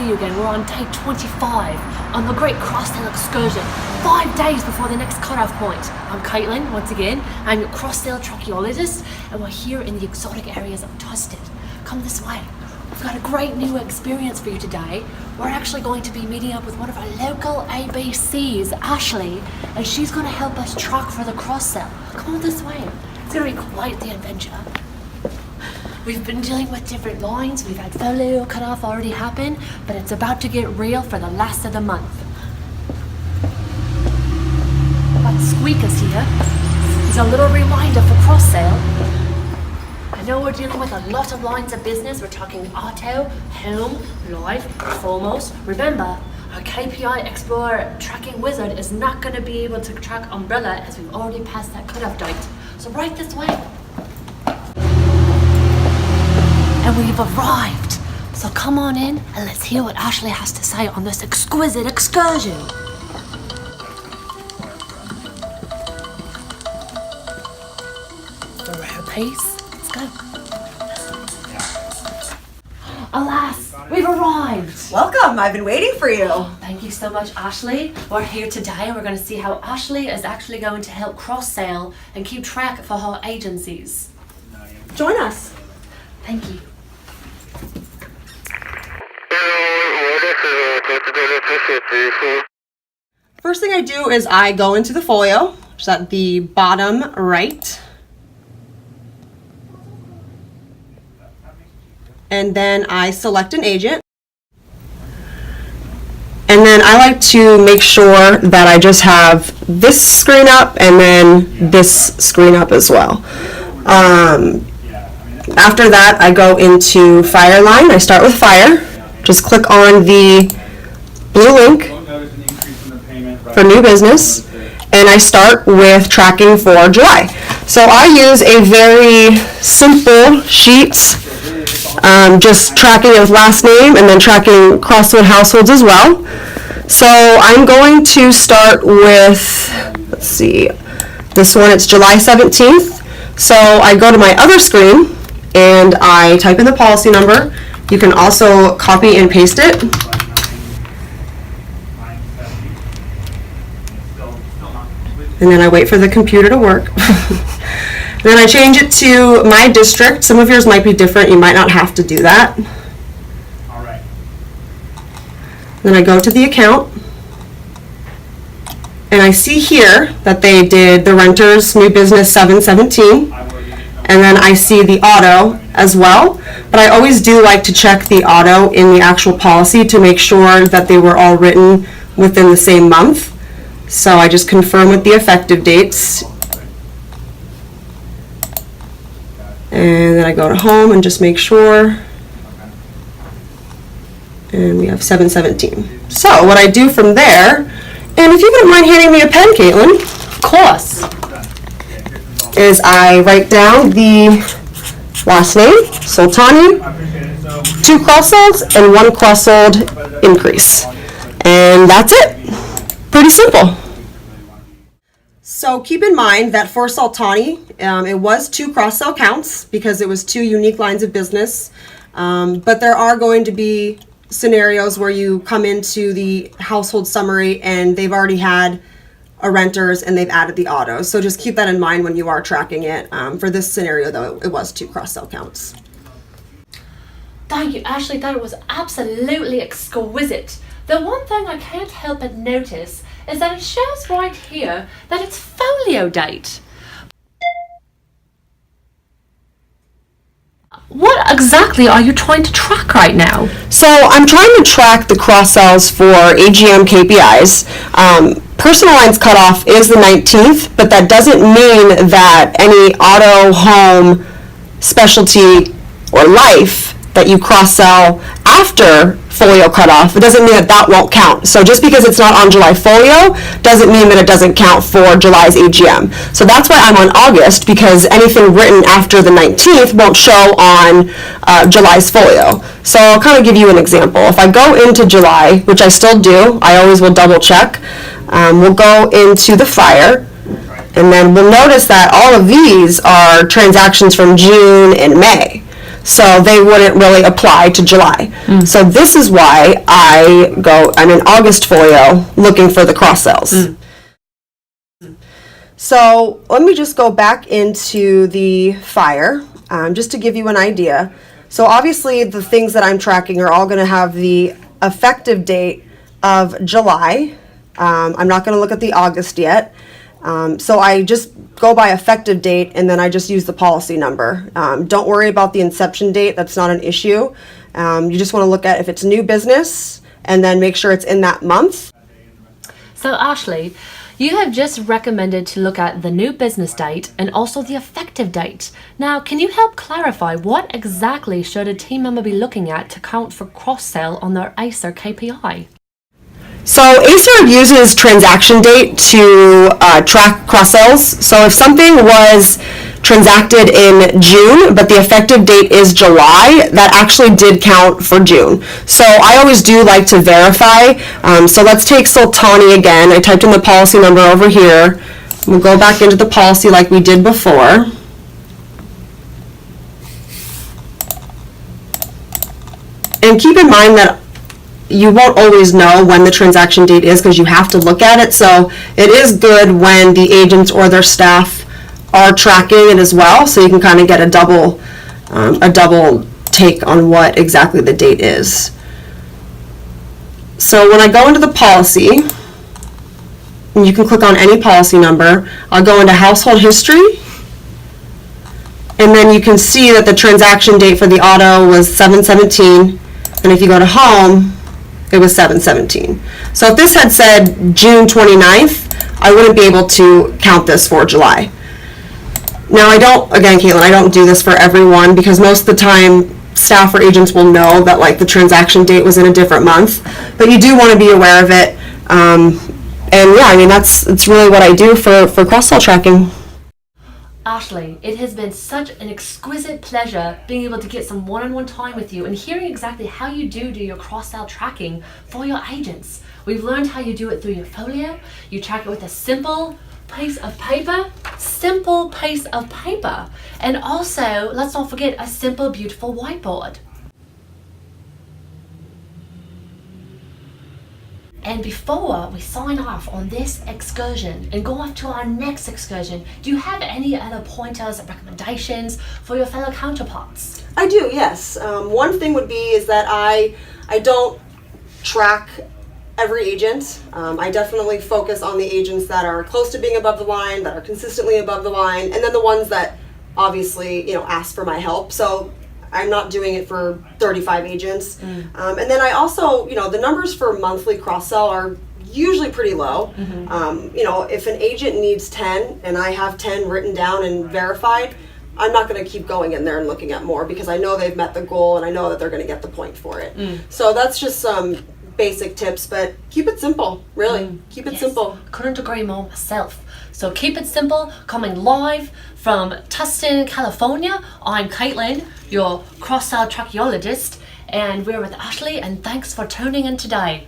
see you again. We're on day 25 on the Great Crossdale Excursion, 5 days before the next cutoff point. I'm Caitlin, once again. I'm your Crossdale tracheologist, and we're here in the exotic areas of Tustin. Come this way. We've got a great new experience for you today. We're actually going to be meeting up with one of our local ABCs, Ashley, and she's going to help us track for the Crossdale. Come on this way. It's going to be quite the adventure. We've been dealing with different lines. We've had folio cutoff already happen, but it's about to get real for the last of the month. Got Squeakers here. He's a little reminder for Crossdale. I know we're dealing with a lot of lines of business. We're talking auto, home, life, foremost. Remember, our KPI Explorer tracking wizard is not going to be able to track umbrella as we've already passed that cutoff date. So right this way. And we've arrived. So come on in and let's hear what Ashley has to say on this exquisite excursion. For her pace, let's go. Alas, we've arrived. Welcome, I've been waiting for you. Thank you so much, Ashley. We're here today and we're going to see how Ashley is actually going to help Crossdale and keep track for her agencies. Join us. Thank you. First thing I do is I go into the folio, which is at the bottom right. And then I select an agent. And then I like to make sure that I just have this screen up and then this screen up as well. After that, I go into Fireline. I start with Fire. Just click on the blue link for new business, and I start with tracking for July. So I use a very simple sheet, just tracking with last name and then tracking Crosswood households as well. So I'm going to start with, let's see, this one, it's July 17th. So I go to my other screen and I type in the policy number. You can also copy and paste it. And then I wait for the computer to work. Then I change it to my district. Some of yours might be different. You might not have to do that. All right. Then I go to the account. And I see here that they did the renters new business 717. And then I see the auto as well. But I always do like to check the auto in the actual policy to make sure that they were all written within the same month. So I just confirm with the effective dates. And then I go to home and just make sure. And we have 717. So what I do from there, and if you wouldn't mind handing me a pen, Caitlin. Of course. Is I write down the last name, Soltani, 2 cross-solds and 1 cross-sold increase. And that's it. Pretty simple. So keep in mind that for Soltani, it was 2 cross-sell counts because it was 2 unique lines of business. But there are going to be scenarios where you come into the household summary and they've already had a renters and they've added the autos. So just keep that in mind when you are tracking it. For this scenario, though, it was 2 cross-sell counts. Thank you, Ashley. That was absolutely exquisite. The one thing I can't help but notice is that it shows right here that it's folio date. What exactly are you trying to track right now? So I'm trying to track the cross-sells for AGM KPIs. Personal lines cutoff is the 19th, but that doesn't mean that any auto, home, specialty, or life that you cross-sell after folio cutoff, it doesn't mean that that won't count. So just because it's not on July folio doesn't mean that it doesn't count for July's AGM. So that's why I'm on August, because anything written after the 19th won't show on July's folio. So I'll kind of give you an example. If I go into July, which I still do, I always will double check. We'll go into the Fire, and then we'll notice that all of these are transactions from June and May. so they wouldn't really apply to July. So this is why I'm in August folio looking for the cross sales. So let me just go back into the fire, just to give you an idea. So obviously the things that I'm tracking are all going to have the effective date of July. I'm not going to look at the August yet. So I just go by effective date, and then I just use the policy number. Don't worry about the inception date. That's not an issue. You just want to look at if it's new business, and then make sure it's in that month. So Ashley, you have just recommended to look at the new business date and also the effective date. Now, can you help clarify what exactly should a team member be looking at to count for cross-sell on their Acer KPI? So Acer uses transaction date to track cross-sells. So if something was transacted in June, but the effective date is July, that actually did count for June. So I always do like to verify. So let's take Sultani again. I typed in the policy number over here. We'll go back into the policy like we did before. And keep in mind that you won't always know when the transaction date is because you have to look at it. So it is good when the agents or their staff are tracking it as well, so you can kind of get a double take on what exactly the date is. So when I go into the policy, and you can click on any policy number, I'll go into household history, and then you can see that the transaction date for the auto was 7/17, and if you go to home, it was 7/17. So if this had said June 29th, I wouldn't be able to count this for July. Now again, Caitlin, I don't do this for everyone because most of the time staff or agents will know that like the transaction date was in a different month, but you do want to be aware of it. And yeah, I mean, it's really what I do for cross-sell tracking. Ashley, it has been such an exquisite pleasure being able to get some one-on-one time with you and hearing exactly how you do your cross-sell tracking for your agents. We've learned how you do it through your folio. You track it with a simple piece of paper, and also, let's not forget, a simple, beautiful whiteboard. And before we sign off on this excursion and go off to our next excursion, do you have any other pointers or recommendations for your fellow counterparts? I do, yes. One thing would be is that I don't track every agent. I definitely focus on the agents that are close to being above the line, that are consistently above the line, and then the ones that obviously, ask for my help. So I'm not doing it for 35 agents. And then I also, the numbers for monthly cross-sell are usually pretty low. If an agent needs 10 and I have 10 written down and verified, I'm not going to keep going in there and looking at more because I know they've met the goal and I know that they're going to get the point for it. So that's just some basic tips, but keep it simple, really. Keep it simple. Couldn't agree more myself. So keep it simple. Coming live from Tustin, California, I'm Caitlin, your cross-sell tracheologist, and we're with Ashley, and thanks for tuning in today.